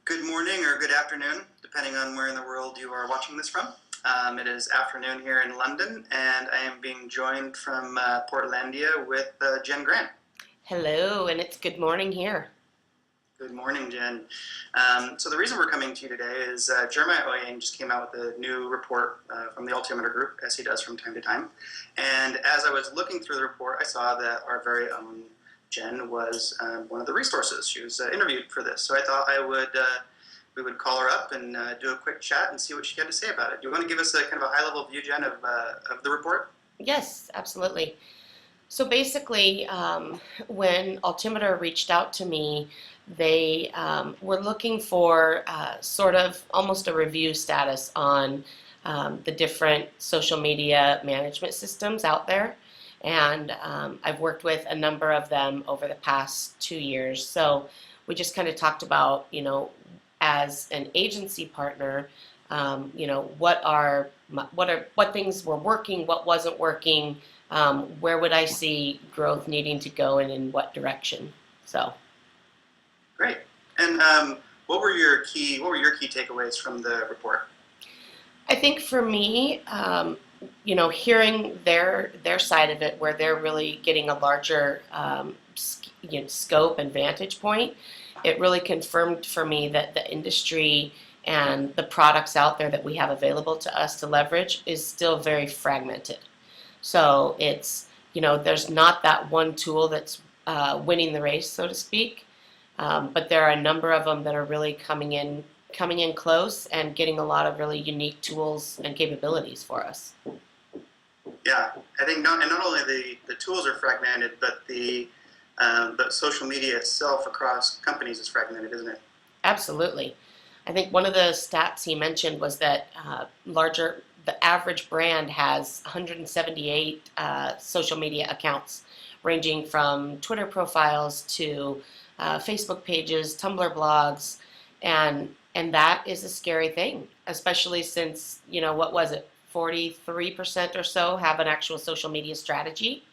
Good morning or good afternoon, depending on where in the world you are watching this from. It is afternoon here in London, and I am being joined from Portlandia with Jen Grant. Hello, and it's good morning here. Good morning, Jen. So the reason we're coming to you today is Jeremiah Owyang just came out with a new report from the Altimeter Group, as he does from time to time. And as I was looking through the report, I saw that our very own Jen was one of the resources. She was interviewed for this, so I thought we would call her up and do a quick chat and see what she had to say about it. Do you want to give us a kind of a high-level view, Jen, of the report? Yes, absolutely. So basically, when Altimeter reached out to me, they were looking for sort of almost a review status on the different social media management systems out there. And I've worked with a number of them over the past 2 years. So we just kind of talked about, as an agency partner, what things were working, what wasn't working, where would I see growth needing to go, and in what direction. So Great. And what were your key takeaways from the report? I think for me, hearing their side of it, where they're really getting a larger scope and vantage point, it really confirmed for me that the industry and the products out there that we have available to us to leverage is still very fragmented. So it's, there's not that one tool that's winning the race, so to speak. But there are a number of them that are really coming in close and getting a lot of really unique tools and capabilities for us. Yeah, I think not only the tools are fragmented, but the social media itself across companies is fragmented, isn't it? Absolutely. I think one of the stats he mentioned was that the average brand has 178 social media accounts, ranging from Twitter profiles to Facebook pages, Tumblr blogs, and that is a scary thing, especially since, what was it, 43% or so have an actual social media strategy.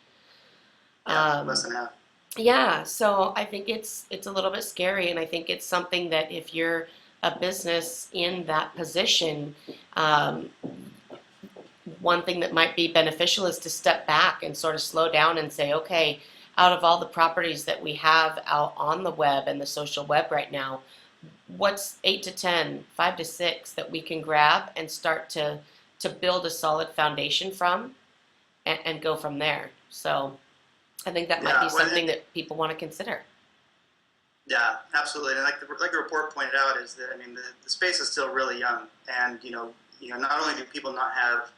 Yeah, less than half. Yeah, so I think it's a little bit scary, and I think it's something that if you're a business in that position, one thing that might be beneficial is to step back and sort of slow down and say, okay, out of all the properties that we have out on the web and the social web right now, what's 8 to 10, 5 to 6 that we can grab and start to build a solid foundation from and go from there. So I think that might be something that people want to consider. Yeah, absolutely. And like the report pointed out, is that the space is still really young, and not only do people not have,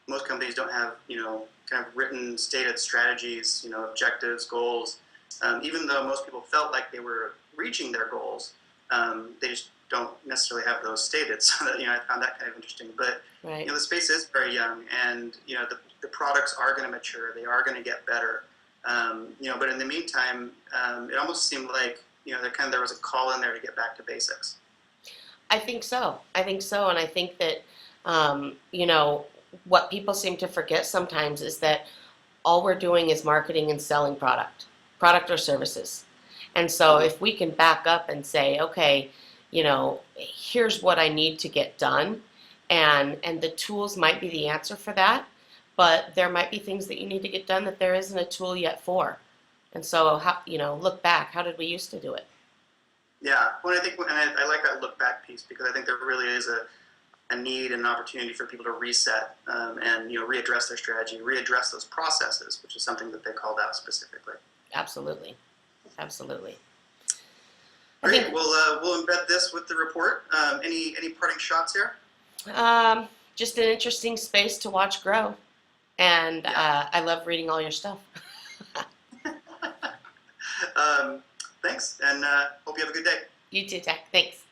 most companies don't have kind of written, stated strategies, objectives, goals. Even though most people felt like they were reaching their goals, they just don't necessarily have those stated. So that I found that kind of interesting. But Right. the space is very young, and the products are going to mature. They are going to get better. But in the meantime, it almost seemed like there was a call in there to get back to basics. I think so. And I think that, what people seem to forget sometimes is that all we're doing is marketing and selling product or services. And so if we can back up and say, okay, here's what I need to get done, and the tools might be the answer for that, but there might be things that you need to get done that there isn't a tool yet for. And so, look back. How did we used to do it? Yeah, well, I like that look back piece, because I think there really is a need and an opportunity for people to reset and readdress their strategy, readdress those processes, which is something that they called out specifically. Absolutely. Great. We'll embed this with the report. Any parting shots here? Just an interesting space to watch grow, and Yeah. I love reading all your stuff. Thanks, and hope you have a good day. You too, Tech. Thanks.